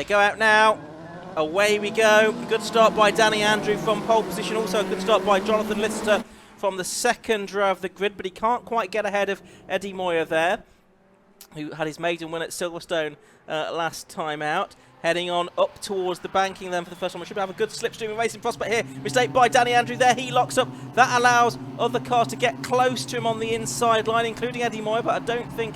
they go out now. Away we go. Good start by Danny Andrew from pole position. Also a good start by Jonathan Lister from the second row of the grid, but he can't quite get ahead of Eddie Moyer there, who had his maiden win at Silverstone last time out. Heading on up towards the banking then for the first time. We should have a good slipstream racing prospect here. Mistake by Danny Andrew there. He locks up. That allows other cars to get close to him on the inside line, including Eddie Moyer, but I don't think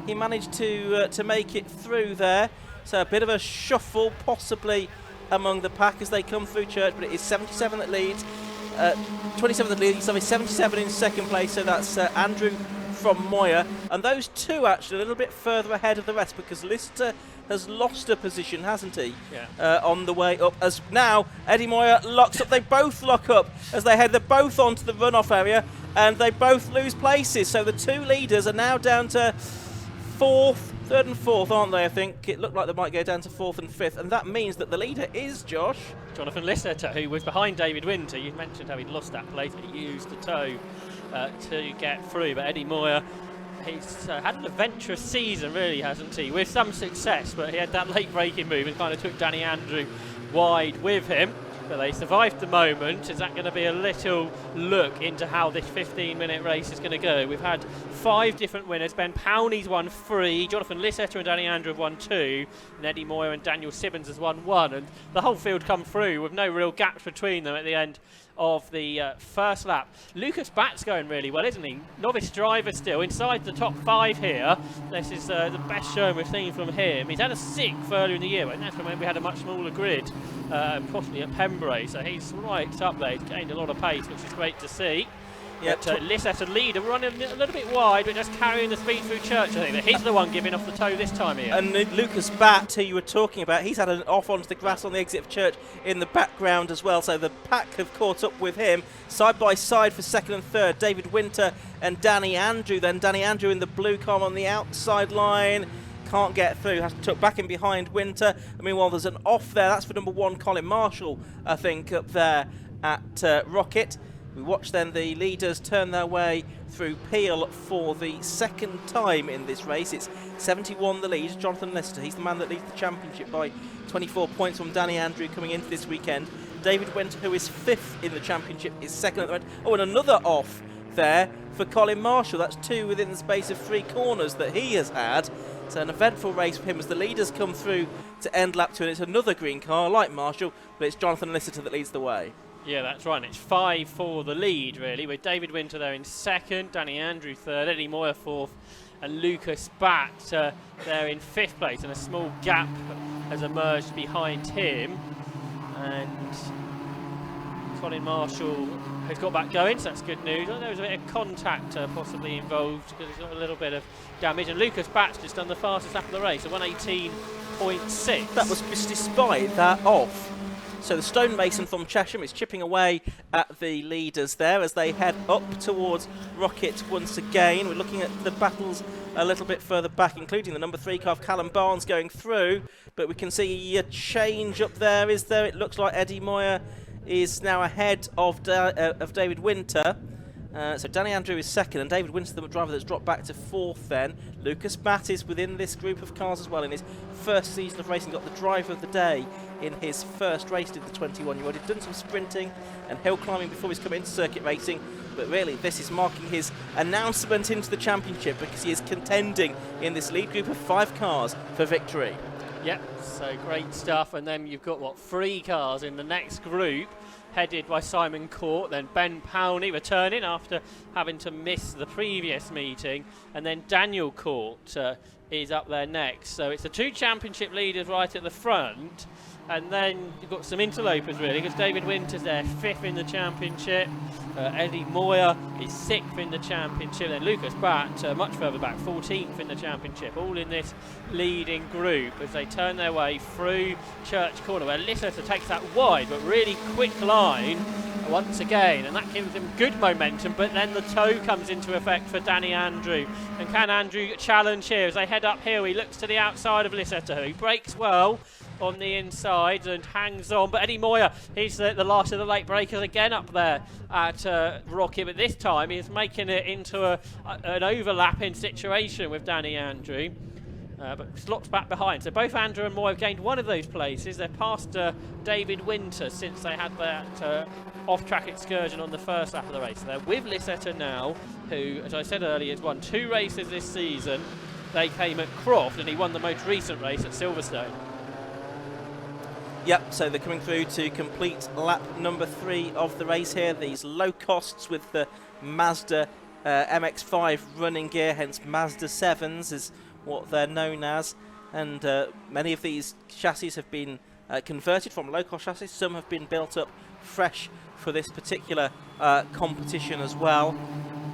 he managed to make it through there. So a bit of a shuffle possibly among the pack as they come through Church, but it is 77 that leads. 27 that leads, 77 in second place, so that's Andrew from Moyer. And those two actually a little bit further ahead of the rest because Lister has lost a position, hasn't he? Yeah. On the way up. As now Eddie Moyer locks up. They both lock up as they head. They're both onto the runoff area and they both lose places. So the two leaders are now down to third and fourth, aren't they? I think it looked like they might go down to fourth and fifth, and that means that the leader is Josh. Jonathan Lister, who was behind David Winter. You mentioned how he'd lost that place, but he used the toe to get through. But Eddie Moyer, he's had an adventurous season, really, hasn't he? With some success, but he had that late braking move and kind of took Danny Andrew wide with him. But they survived the moment. Is that going to be a little look into how this 15-minute race is going to go? We've had 5 different winners. Ben Powney's won 3, Jonathan Lister and Danny Andrew have won 2, and Eddie Moyer and Daniel Sibbons has won 1. And the whole field come through with no real gaps between them at the end of the first lap. Lucas Batt's going really well, isn't he? Novice driver still, inside the top 5 here. This is the best showing we've seen from him. He's had a 6th earlier in the year, and that's when we had a much smaller grid, possibly at Pembrey, so he's right up there. He's gained a lot of pace, which is great to see. Yep. But Lister leader running a little bit wide, but just carrying the speed through Church. I think that he's the one giving off the toe this time here. And Lucas Batt, who you were talking about, he's had an off onto the grass on the exit of Church in the background as well. So the pack have caught up with him side by side for second and third. David Winter and Danny Andrew. Then Danny Andrew in the blue car on the outside line. Can't get through, has to tuck back in behind Winter. I mean, while there's an off there, that's for number 1, Colin Marshall, I think, up there at Rocket. We watch then the leaders turn their way through Peel for the second time in this race. It's 71 the lead, Jonathan Lister. He's the man that leads the championship by 24 points from Danny Andrew coming into this weekend. David Winter, who is 5th in the championship, is second at the moment. Oh, and another off there for Colin Marshall. That's 2 within the space of 3 corners that he has had. So an eventful race for him as the leaders come through to end lap 2, and it's another green car like Marshall, but it's Jonathan Lister that leads the way. Yeah, that's right. And it's 5 for the lead, really, with David Winter there in second, Danny Andrew third, Eddie Moyer fourth, and Lucas Batt there in 5th place. And a small gap has emerged behind him. And Colin Marshall has got back going, so that's good news. There was a bit of contact possibly involved because he's got a little bit of damage. And Lucas Batt's just done the fastest lap of the race, a 1:18.6. That was just despite that off. So the stonemason from Chesham is chipping away at the leaders there as they head up towards Rocket once again. We're looking at the battles a little bit further back, including the number 3 car of Callum Barnes going through. But we can see a change up there, is there? It looks like Eddie Moyer is now ahead of David Winter. So Danny Andrew is second, and David Winter, the driver that's dropped back to 4th then. Lucas Batt is within this group of cars as well. In his first season of racing, got the driver of the day in his first race, did the 21-year-old. He'd done some sprinting and hill climbing before he's come into circuit racing, but really this is marking his announcement into the championship because he is contending in this lead group of 5 cars for victory. Yep, so great stuff. And then you've got, 3 cars in the next group, headed by Simon Court, then Ben Powney returning after having to miss the previous meeting, and then Daniel Court is up there next. So it's the 2 championship leaders right at the front, and then you've got some interlopers really, because David Winter's there 5th in the championship, Eddie Moyer is 6th in the championship, then Lucas Batt much further back, 14th in the championship, all in this leading group as they turn their way through Church Corner, where Lister takes that wide but really quick line once again, and that gives them good momentum. But then the toe comes into effect for Danny Andrew, and can Andrew challenge here as they head uphill? He looks to the outside of Lister, he brakes well on the inside and hangs on, but Eddie Moyer, he's the last of the late breakers again up there at Rocket, but this time he's making it into an overlapping situation with Danny Andrew. but slots back behind. So both Andrew and Moy have gained one of those places. They're past David Winter since they had that off-track excursion on the first lap of the race. So they're with Lisetta now, who, as I said earlier, has won 2 races this season. They came at Croft, and he won the most recent race at Silverstone. Yep, so they're coming through to complete lap number 3 of the race here. These low costs with the Ma7da MX-5 running gear, hence Ma7da 7s is what they're known as. And many of these chassis have been converted from low-cost chassis. Some have been built up fresh for this particular competition as well.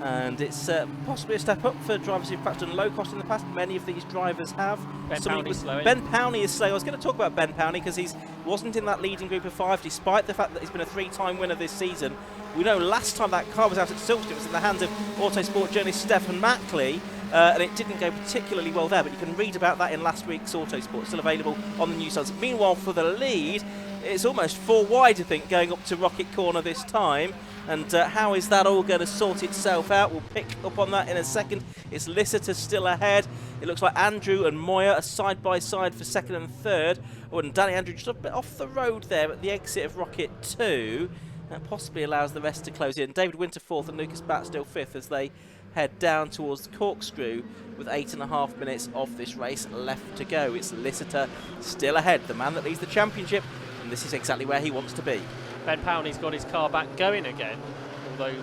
And it's possibly a step up for drivers who've perhaps done low cost in the past. Many of these drivers have. Ben Powney's slow. Ben Powney is slow. I was going to talk about Ben Powney because he wasn't in that leading group of 5, despite the fact that he's been a 3-time winner this season. We know last time that car was out at Silverstone, it was in the hands of Autosport journalist Stefan Mackley, and it didn't go particularly well there. But you can read about that in last week's Autosport. It's still available on the newsstands. Meanwhile, for the lead, it's almost 4 wide, I think, going up to Rocket Corner this time. And how is that all going to sort itself out? We'll pick up on that in a second. It's Lisetta still ahead. It looks like Andrew and Moya are side by side for 2nd and 3rd. Oh, and Danny Andrew just a bit off the road there at the exit of Rocket 2. That possibly allows the rest to close in. David Winter 4th and Lucas Batt still 5th as they head down towards the corkscrew with 8.5 minutes of this race left to go. It's Lisetta still ahead, the man that leads the championship, and this is exactly where he wants to be. Ben Powney's got his car back going again, although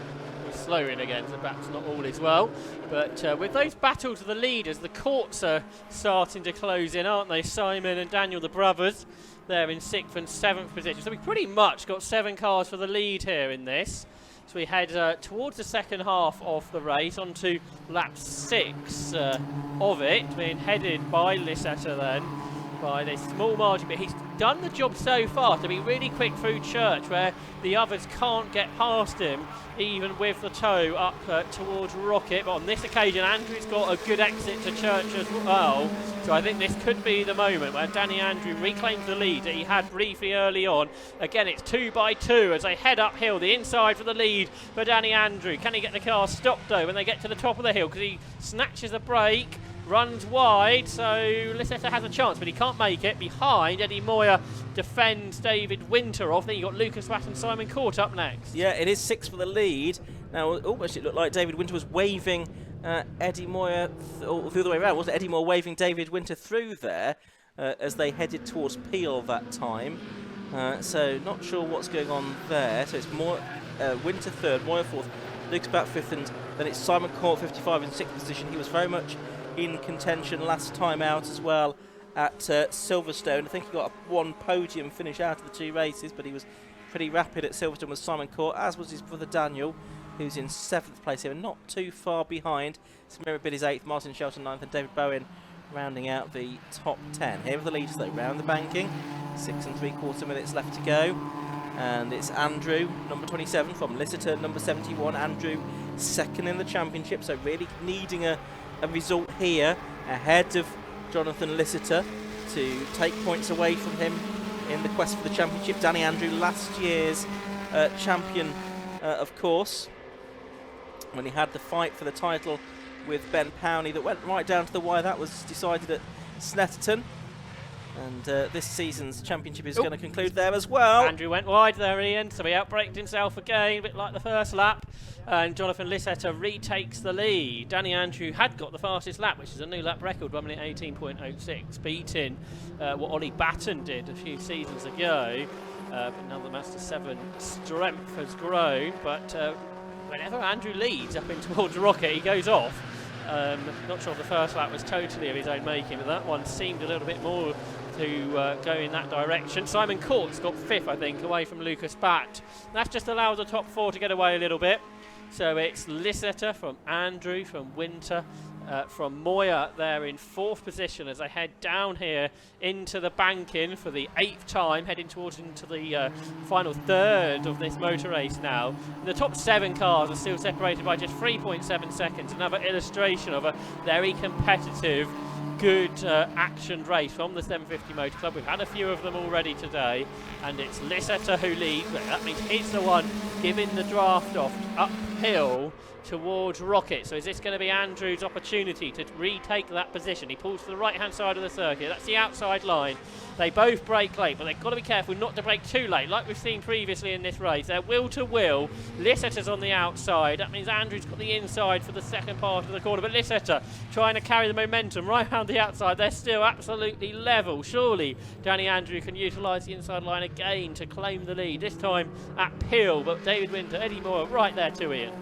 he's slowing again, so perhaps not all is well. But with those battles of the leaders, the courts are starting to close in, aren't they? Simon and Daniel, the brothers, they're in 6th and 7th position. So we've pretty much got 7 cars for the lead here in this. So we head towards the second half of the race, onto lap 6 of it, being headed by Lisetta then, by this small margin, but he's done the job so far to be really quick through Church, where the others can't get past him, even with the tow up towards Rocket. But on this occasion, Andrew's got a good exit to Church as well. So I think this could be the moment where Danny Andrew reclaims the lead that he had briefly early on. Again, it's 2 by 2 as they head uphill, the inside for the lead for Danny Andrew. Can he get the car stopped though when they get to the top of the hill? Because he snatches a break, runs wide, so Lisetta has a chance, but he can't make it. Behind, Eddie Moya defends David Winter off. Then you've got Lucas Batt and Simon Court up next. Yeah, it is 6 for the lead. Now, almost it looked like David Winter was waving Eddie Moya, or the other way around, wasn't Eddie Moya waving David Winter through there as they headed towards Peel that time. So not sure what's going on there. So it's Winter 3rd, Moya 4th, Lucas Batt 5th, and then it's Simon Court 55 in 6th position. He was very much in contention last time out as well at Silverstone. I think he got one podium finish out of the 2 races, but he was pretty rapid at Silverstone with Simon Court, as was his brother Daniel, who's in 7th place here, not too far behind. Samira Bidd is 8th, Martin Shelton 9th, and David Bowen rounding out the top 10. Here are the leaders though, round the banking, 6 3/4 minutes left to go. And it's Andrew, number 27, from Lisetta, number 71. Andrew, 2nd in the championship, so really needing a result here ahead of Jonathan Lisetta to take points away from him in the quest for the championship. Danny Andrew, last year's champion, of course, when he had the fight for the title with Ben Powney that went right down to the wire. That was decided at Snetterton. And this season's championship is going to conclude there as well. Andrew went wide there, Ian, so he outbraked himself again, a bit like the first lap. And Jonathan Lisetta retakes the lead. Danny Andrew had got the fastest lap, which is a new lap record, 1 minute 18.06, beating what Ollie Batten did a few seasons ago. But now the Ma7da 7 strength has grown. But whenever Andrew leads up in towards Rocket, he goes off. Not sure if the first lap was totally of his own making, but that one seemed a little bit more to go in that direction. Simon Court's got 5th, I think, away from Lucas Batt. That's just allowed the top 4 to get away a little bit. So it's Lisetta from Andrew, from Winter, from Moya there in 4th position as they head down here into the banking for the 8th time, heading towards into the final 3rd of this motor race now. And the top 7 cars are still separated by just 3.7 seconds. Another illustration of a very competitive, good actioned race from the 750 Motor Club. We've had a few of them already today, and it's Lisetta who leads. That means he's the one giving the draft off uphill towards Rocket. So is this going to be Andrew's opportunity to retake that position? He pulls to the right-hand side of the circuit. That's the outside line. They both brake late, but they've got to be careful not to brake too late, like we've seen previously in this race. They're will to will. Lissetter's on the outside. That means Andrew's got the inside for the second part of the corner. But Lissetter trying to carry the momentum right around the outside. They're still absolutely level. Surely Danny Andrew can utilise the inside line again to claim the lead. This time at Peel, but David Winter, Eddie Moore right there to Ian.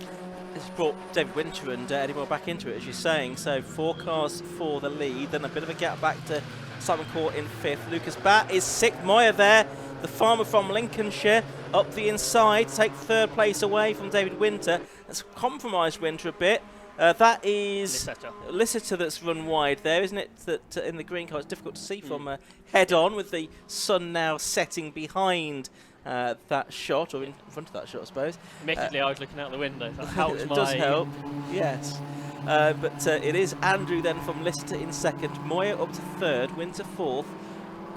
It's brought David Winter and Eddie Moore back into it, as you're saying. So 4 cars for the lead, then a bit of a gap back to Simon Court in 5th. Lucas Batt is 6th. Moyer there, the farmer from Lincolnshire, up the inside, take 3rd place away from David Winter. That's compromised Winter a bit. That is Lissetter that's run wide there, isn't it? That in the green car, it's difficult to see from head on, with the sun now setting behind that shot, or in front of that shot, I suppose. Admittedly, I was looking out the window. So that helps. It does help, yes. But it is Andrew then from Lissetter in 2nd, Moyer up to 3rd, Winter 4th,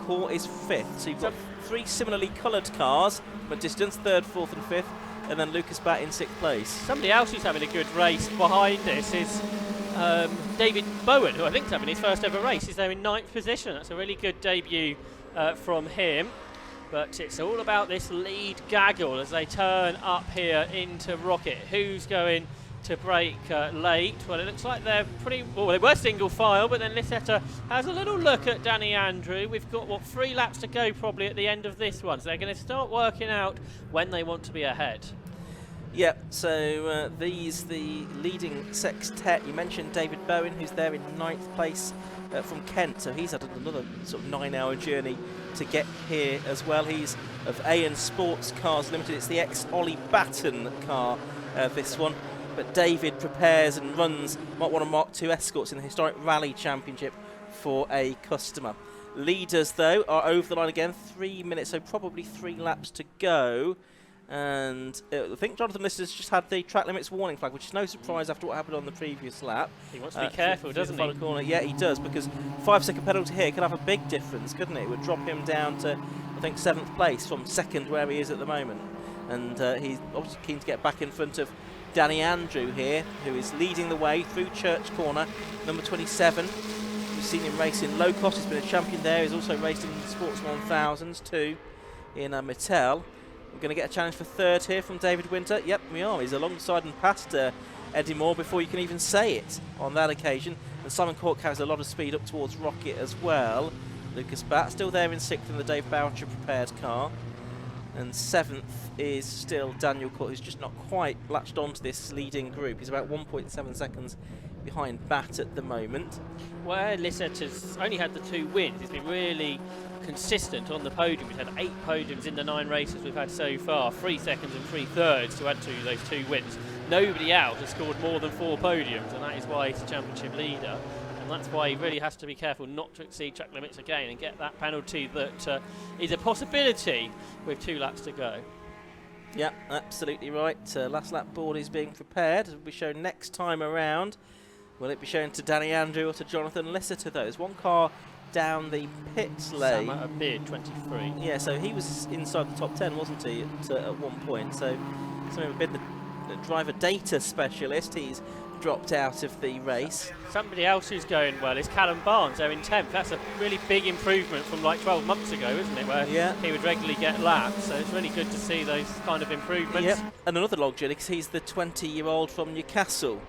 Court is 5th. So you've got 3 similarly coloured cars, but distance 3rd, 4th and 5th, and then Lucas Batt in 6th place. Somebody else who's having a good race behind this is David Bowen, who I think is having his first ever race. He's there in 9th position. That's a really good debut from him. But it's all about this lead gaggle as they turn up here into Rocket. Who's going to brake late? Well, it looks like they're pretty... Well, they were single file, but then Lissetter has a little look at Danny Andrew. We've got, 3 laps to go probably at the end of this one. So they're going to start working out when they want to be ahead. Yep, so the leading sextet. You mentioned David Bowen, who's there in 9th place from Kent. So he's had another sort of 9-hour journey to get here as well. He's of AN Sports Cars Limited. It's the ex-Ollie Batten car, this one. But David prepares and runs Mark 1 and Mark 2 escorts in the historic Rally Championship for a customer. Leaders, though, are over the line again. 3 minutes, so probably 3 laps to go. And I think Jonathan Lister's just had the track limits warning flag, which is no surprise after what happened on the previous lap. He wants to be careful, doesn't he? Corner. Yeah, he does, because 5-second penalty here could have a big difference, couldn't it? It would drop him down to, I think, 7th place from 2nd, where he is at the moment. And he's obviously keen to get back in front of Danny Andrew here, who is leading the way through Church Corner, number 27. We've seen him race in low cost. He's been a champion there. He's also raced in Sports 1000s too in Mattel. We're going to get a challenge for 3rd here from David Winter. Yep, we are. He's alongside and past Eddie Moore before you can even say it on that occasion. And Simon Court carries a lot of speed up towards Rocket as well. Lucas Batt still there in 6th in the Dave Boucher prepared car. And 7th is still Daniel Court, who's just not quite latched onto this leading group. He's about 1.7 seconds behind Batt at the moment. Where Lissetter's only had the 2 wins, he's been really consistent on the podium. We've had 8 podiums in the 9 races we've had so far, 3 seconds and 3 thirds to add to those 2 wins. Nobody else has scored more than 4 podiums, and that is why he's the championship leader. And that's why he really has to be careful not to exceed track limits again and get that penalty that is a possibility with 2 laps to go. Yeah, absolutely right. Last lap board is being prepared. It will be shown next time around. Will it be shown to Danny Andrew or to Jonathan Lissetter, though? There's one car down the pit lane. Sam Beard, 23. Yeah, so he was inside the top 10, wasn't he, at one point? So, something been the driver data specialist. He's dropped out of the race. Somebody else who's going well is Callum Barnes. They're in 10th. That's a really big improvement from like 12 months ago, isn't it? Where he would regularly get laps. So it's really good to see those kind of improvements. Yep. And another log journey, because he's the 20-year-old from Newcastle.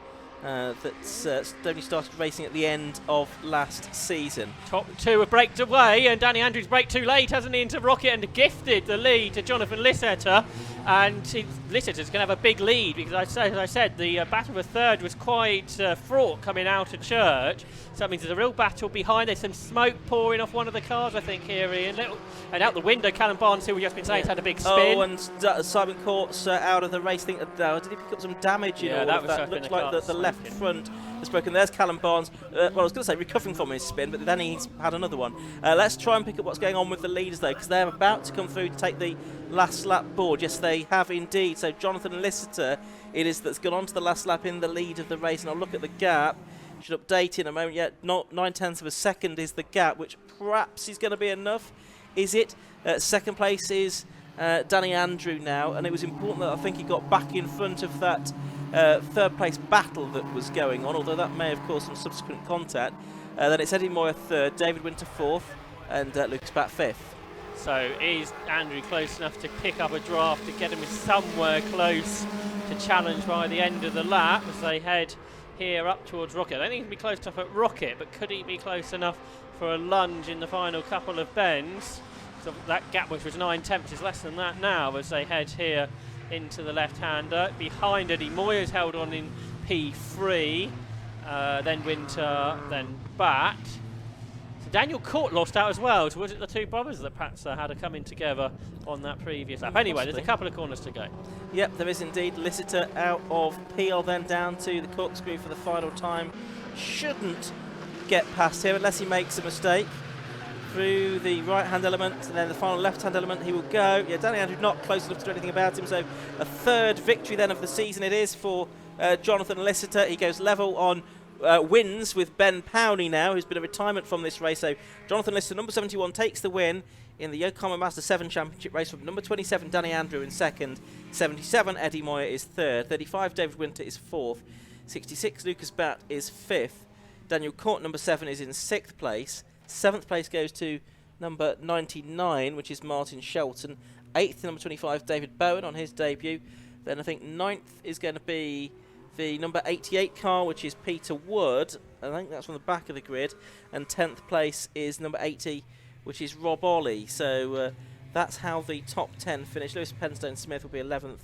That's only started racing at the end of last season. Top 2 have braked away, and Danny Andrews braked too late, hasn't he, into Rocket, and gifted the lead to Jonathan Lissetter. And Lissetter's going to have a big lead, because as I said, the battle for 3rd was quite fraught coming out of Church. So that means there's a real battle behind. There's some smoke pouring off one of the cars, I think, here, Ian. And out the window, Callum Barnes, who we've just been saying, has had a big spin. Oh, and Simon Court's out of the race. Did he pick up some damage in all of that? Looks like the left front has broken. There's Callum Barnes. Well, I was going to say recovering from his spin, but then he's had another one. Let's try and pick up what's going on with the leaders, though, because they're about to come through to take the last lap board. Yes, they have indeed. So Jonathan Lissetter, it is that's gone on to the last lap in the lead of the race. And I'll look at the gap. Should update in a moment. Yet, not 9/10 of a second is the gap, which perhaps is going to be enough. Is it? Second place is Danny Andrew now, and it was important that I think he got back in front of that third place battle that was going on, although that may have caused some subsequent contact. Then it's Eddie Moyer third, David Winter fourth, and Lucas Batt fifth. So is Andrew close enough to pick up a draft to get him somewhere close to challenge by the end of the lap as they head here up towards Rocket? I don't think he can be close enough at Rocket, but could he be close enough for a lunge in the final couple of bends? So that gap, which was 9/10, is less than that now as they head here into the left-hander. Behind Eddie Moyer's held on in P3, then Winter, then Batt. So Daniel Court lost out as well. So was it the two brothers that perhaps had to come in together on that previous lap? Anyway, there's a couple of corners to go. Yep, there is indeed. Lissitor out of Peel, then down to the corkscrew for the final time. Shouldn't get past him unless he makes a mistake. Through the right-hand element, and then the final left-hand element he will go. Yeah, Danny Andrew not close enough to do anything about him, so a third victory then of the season it is for Jonathan Lissitor. He goes level on wins with Ben Powney now, who's been a retirement from this race. So Jonathan Lissitor, number 71, takes the win in the Yokohama Ma7da Championship race from number 27, Danny Andrew in second. 77, Eddie Moyer is third. 35, David Winter is fourth. 66, Lucas Batt is fifth. Daniel Court, number 7, is in sixth place. 7th place goes to number 99, which is Martin Shelton. 8th, number 25, David Bowen on his debut. Then I think 9th is going to be the number 88 car, which is Peter Wood. I think that's from the back of the grid. And 10th place is number 80, which is Rob Ollie. So that's how the top 10 finish. Lewis Penstone Smith will be 11th